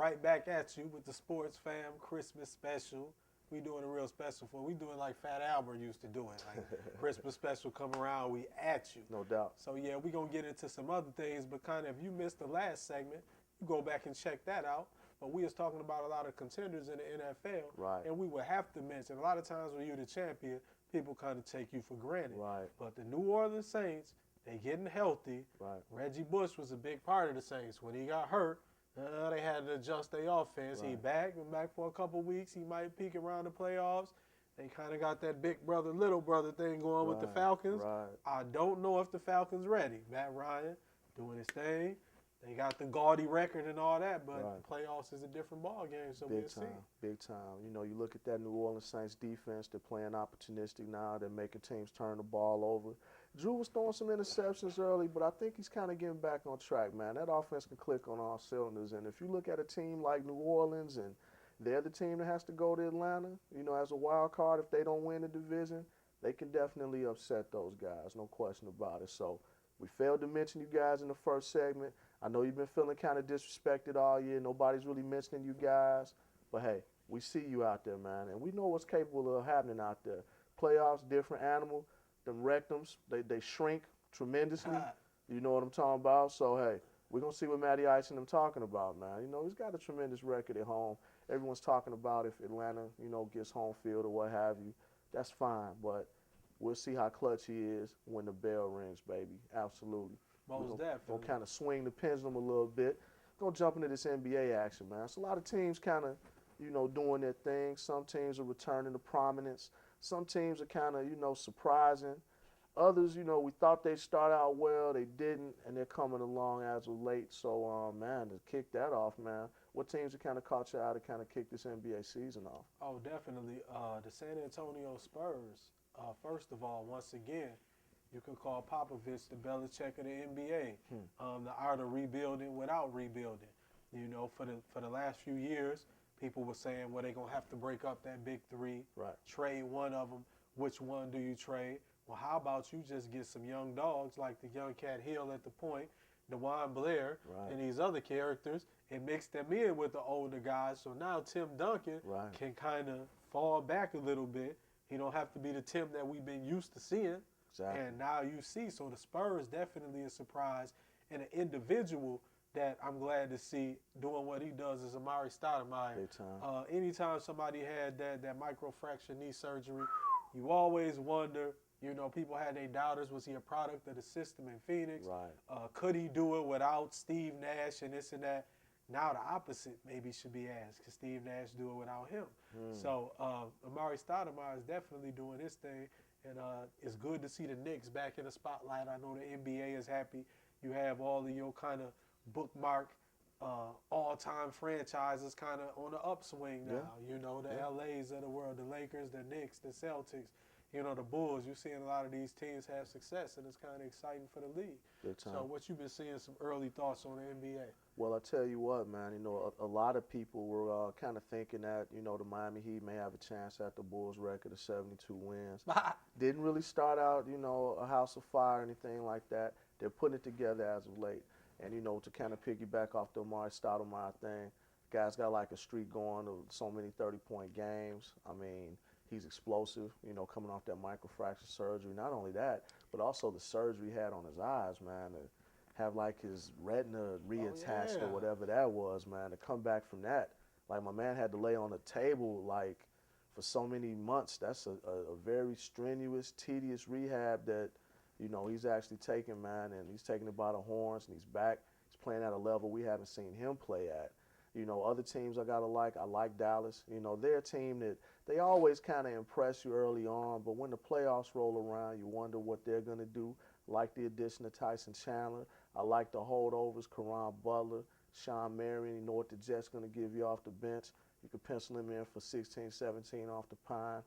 right back at you with the Sportzfam Christmas special. We doing a real special for. We doing like Fat Albert used to do it. Like Christmas special come around, we at you. No doubt. So yeah, we gonna get into some other things, but kind of if you missed the last segment, you go back and check that out. But we was talking about a lot of contenders in the NFL, Right. and we would have to mention a lot of times when you're the champion, people kind of take you for granted. Right. But the New Orleans Saints, they getting healthy. Right. Reggie Bush was a big part of the Saints. When he got hurt, they had to adjust their offense. He Right. been back for a couple weeks. He might peak around the playoffs. They kind of got that big brother, little brother thing going with the Right, Falcons. right. I don't know if the Falcons ready. Matt Ryan doing his thing. They got the gaudy record and all that, but Right. the playoffs is a different ball game, so Big we'll see. time, big time. You know, you look at that New Orleans Saints defense, they're playing opportunistic now. They're making teams turn the ball over. Drew was throwing some interceptions early, but I think he's kind of getting back on track, man. That offense can click on all cylinders. And if you look at a team like New Orleans and they're the team that has to go to Atlanta, you know, as a wild card, if they don't win the division, they can definitely upset those guys, no question about it. So we failed to mention you guys in the first segment. I know you've been feeling kind of disrespected all year. Nobody's really mentioning you guys. But, hey, we see you out there, man, and we know what's capable of happening out there. Playoffs, different animal. Them rectums, they shrink tremendously. You know what I'm talking about? So, hey, we're going to see what Matty Ice and them talking about, man. You know, he's got a tremendous record at home. Everyone's talking about if Atlanta, you know, gets home field or what have you. That's fine, but we'll see how clutch he is when the bell rings, baby. Absolutely. Most definitely. Gonna kind of swing the pendulum a little bit. Gonna jump into this NBA action, man. So a lot of teams kind of, you know, doing their thing. Some teams are returning to prominence. Some teams are kind of, you know, surprising. Others, you know, we thought they'd start out well, they didn't, and they're coming along as of late. So, man, to kick that off, man, what teams have kind of caught you out to kind of kick this NBA season off? Oh, definitely. The San Antonio Spurs, first of all, once again, you could call Popovich the Belichick of the NBA. The art of rebuilding without rebuilding. You know, for the last few years, people were saying, well, they're going to have to break up that big three, Right. trade one of them. Which one do you trade? Well, how about you just get some young dogs like the young Cat Hill at the point, DeJuan Blair, Right. and these other characters, and mix them in with the older guys. So now Tim Duncan Right. can kind of fall back a little bit. He don't have to be the Tim that we've been used to seeing. Exactly. And now you see, so the Spurs definitely a surprise, and an individual that I'm glad to see doing what he does is Amari Stoudemire. Big time. Anytime somebody had that microfracture knee surgery, you always wonder, you know, people had their doubters. Was he a product of the system in Phoenix? Right. Could he do it without Steve Nash and this and that? Now the opposite maybe should be asked. Could Steve Nash do it without him? So Amari Stoudemire is definitely doing his thing. And it's good to see the Knicks back in the spotlight. I know the NBA is happy. You have all of your kind of bookmark all-time franchises kind of on the upswing now. Yeah. You know, the Yeah. LAs of the world, the Lakers, the Knicks, the Celtics, you know, the Bulls. You're seeing a lot of these teams have success, and it's kind of exciting for the league. Big time. So what you been seeing, some early thoughts on the NBA? Well, I tell you what, man, you know, a lot of people were kind of thinking that, you know, the Miami Heat may have a chance at the Bulls' record of 72 wins. Didn't really start out, you know, a house of fire or anything like that. They're putting it together as of late. And, you know, to kind of piggyback off the Amari Stoudemire thing, guy's got like a streak going of so many 30-point games. I mean, he's explosive, you know, coming off that microfracture surgery. Not only that, but also the surgery he had on his eyes, man, to have like his retina reattached or whatever that was, man, to come back from that. Like, my man had to lay on a table, like, for so many months. That's a very strenuous, tedious rehab that, you know, he's actually taking, man, and he's taking it by the horns, and he's back. He's playing at a level we haven't seen him play at. You know, other teams I like Dallas. You know, they're a team that they always kind of impress you early on, but when the playoffs roll around, you wonder what they're going to do. Like the addition of Tyson Chandler. I like the holdovers, Caron Butler, Sean Marion. You know what the Jets going to give you off the bench. You can pencil him in for 16, 17 off the pine.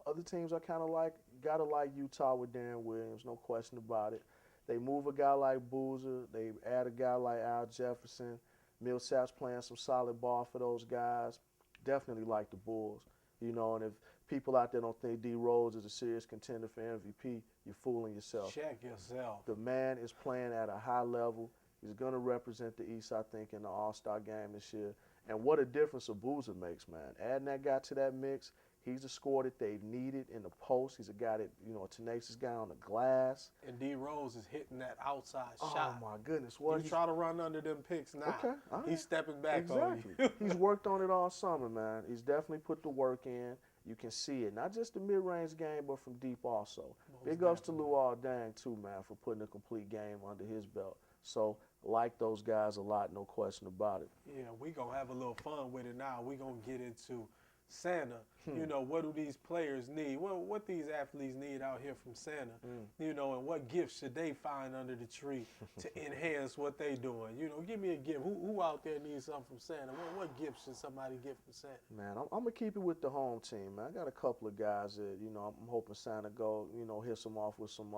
Other teams I kind of like, got to like Utah with Darren Williams, no question about it. They move a guy like Boozer. They add a guy like Al Jefferson. Millsap's playing some solid ball for those guys. Definitely like the Bulls. You know, and if people out there don't think D. Rose is a serious contender for MVP, you're fooling yourself. Check yourself. The man is playing at a high level. He's going to represent the East, I think, in the All-Star game this year. And what a difference Abuza makes, man. Adding that guy to that mix, he's the scorer that they needed in the post. He's a guy that, a tenacious guy on the glass. And D Rose is hitting that outside Oh, shot. my goodness. You try to run under them picks now. Okay, all right. He's stepping back Exactly. on you. He's worked on it all summer, man. He's definitely put the work in. You can see it. Not just the mid-range game, but from deep also. Big ups to Luol Deng, too, man, for putting a complete game under his belt. So, like those guys a lot, no question about it. Yeah, we going to have a little fun with it now. We going to get into Santa. What do these players need? What these athletes need out here from Santa? And what gifts should they find under the tree to enhance what they doing? Give me a gift. Who out there needs something from Santa? What gifts should somebody get from Santa? Man, I'm going to keep it with the home team, man. I got a couple of guys that, I'm hoping Santa go, hit some off with some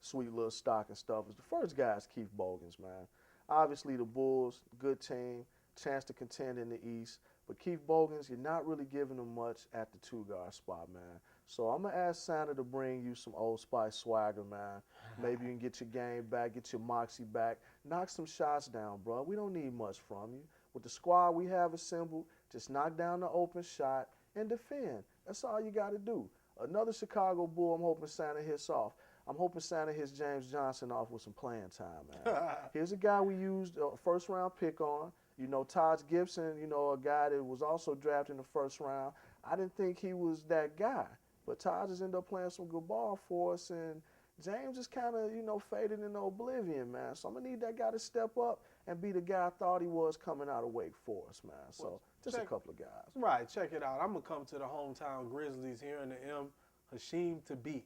sweet little stocking stuffers. The first guy is Keith Bogans, man. Obviously, the Bulls, good team, chance to contend in the East. But Keith Bogans, you're not really giving him much at the two-guard spot, man. So I'm going to ask Santa to bring you some Old Spice swagger, man. Maybe you can get your game back, get your moxie back. Knock some shots down, bro. We don't need much from you. With the squad we have assembled, just knock down the open shot and defend. That's all you got to do. Another Chicago Bull I'm hoping Santa hits off. I'm hoping Santa hits James Johnson off with some playing time, man. Here's a guy we used a first-round pick on. Taj Gibson, a guy that was also drafted in the first round. I didn't think he was that guy. But Taj has ended up playing some good ball for us, and James just kind of, faded into oblivion, man. So I'm going to need that guy to step up and be the guy I thought he was coming out of Wake Forest, man. So just a couple of guys. Right, check it out. I'm going to come to the hometown Grizzlies here in the M. Hasheem Thabit.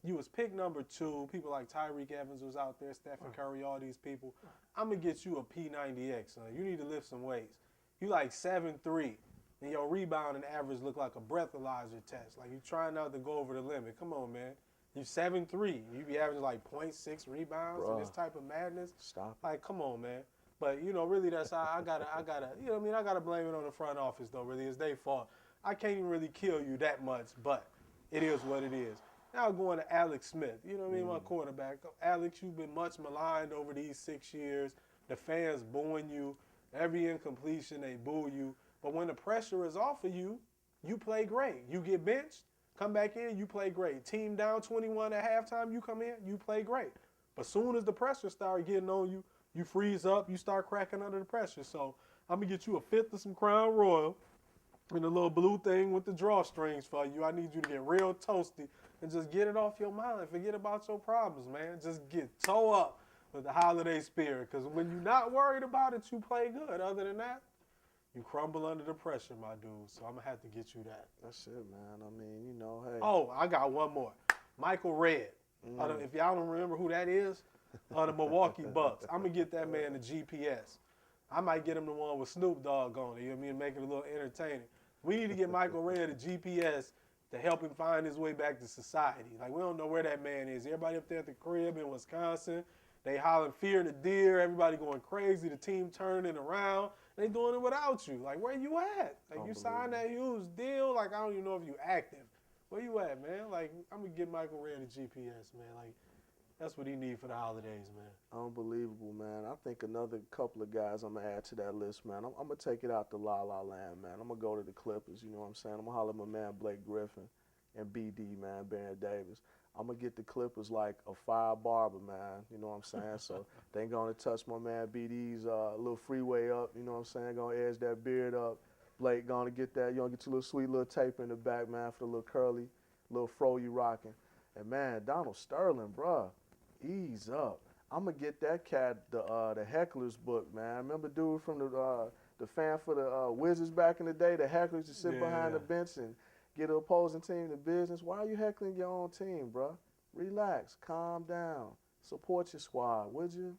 You was pick number 2. People like Tyreek Evans was out there, Stephen Curry, all these people. I'm going to get you a P90X, son. You need to lift some weights. You like 7'3", and your rebounding average look like a breathalyzer test. Like you trying not to go over the limit. Come on, man. You 7'3". You be averaging like 0.6 rebounds and this type of madness. Stop. Like, come on, man. But, really, that's how I gotta, I gotta blame it on the front office, though, really. It's their fault. I can't even really kill you that much, but it is what it is. Now going to Alex Smith, my quarterback. Alex, you've been much maligned over these 6 years. The fans booing you. Every incompletion, they boo you. But when the pressure is off of you, you play great. You get benched, come back in, you play great. Team down 21 at halftime, you come in, you play great. But soon as the pressure starts getting on you, you freeze up, you start cracking under the pressure. So I'm going to get you a fifth of some Crown Royal and a little blue thing with the drawstrings for you. I need you to get real toasty and just get it off your mind. Forget about your problems, man. Just get toe up with the holiday spirit. Because when you're not worried about it, you play good. Other than that, you crumble under the pressure, my dude. So I'm going to have to get you that. That's it, man. I mean, hey. Oh, I got one more. Michael Redd. If y'all don't remember who that is, the Milwaukee Bucks. I'm going to get that man the GPS. I might get him the one with Snoop Dogg on it, make it a little entertaining. We need to get Michael Redd a GPS to help him find his way back to society. Like, we don't know where that man is. Everybody up there at the crib in Wisconsin, they hollering fear the deer. Everybody going crazy. The team turning around. They doing it without you. Like, where you at? Like, you signed that huge deal. Like, I don't even know if you active. Where you at, man? Like, I'm going to get Michael Redd a GPS, man. Like, that's what he need for the holidays, man. Unbelievable, man. I think another couple of guys I'm going to add to that list, man. I'm going to take it out to La La Land, man. I'm going to go to the Clippers, you know what I'm saying? I'm going to holler at my man Blake Griffin and BD, man, Baron Davis. I'm going to get the Clippers like a fire barber, man, you know what I'm saying? So they ain't going to touch my man BD's little freeway up, you know what I'm saying? Going to edge that beard up. Blake going to get that, get your little sweet little tape in the back, man, for the little curly, little fro you rocking. And, man, Donald Sterling, bruh. Ease up. I'm going to get that cat the Heckler's book, man. Remember dude from the fan for the Wizards back in the day, the hecklers to sit behind the bench and get an opposing team to business? Why are you heckling your own team, bro? Relax. Calm down. Support your squad, would you?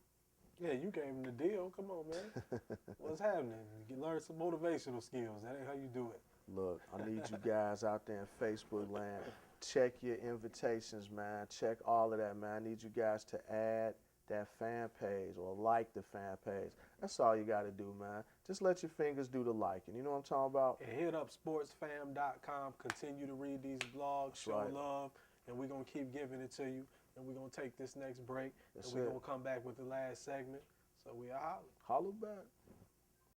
Yeah, you gave him the deal. Come on, man. What's happening? You learn some motivational skills. That ain't how you do it. Look, I need you guys out there in Facebook land. Check your invitations, man. Check all of that, man. I need you guys to add that fan page or like the fan page. That's all you got to do, man. Just let your fingers do the liking. You know what I'm talking about? And hit up sportsfam.com. Continue to read these blogs, show love, and we're going to keep giving it to you. and we're going to take this next break, That's and we're it. going to come back with the last segment. So we are hollering. Holla back.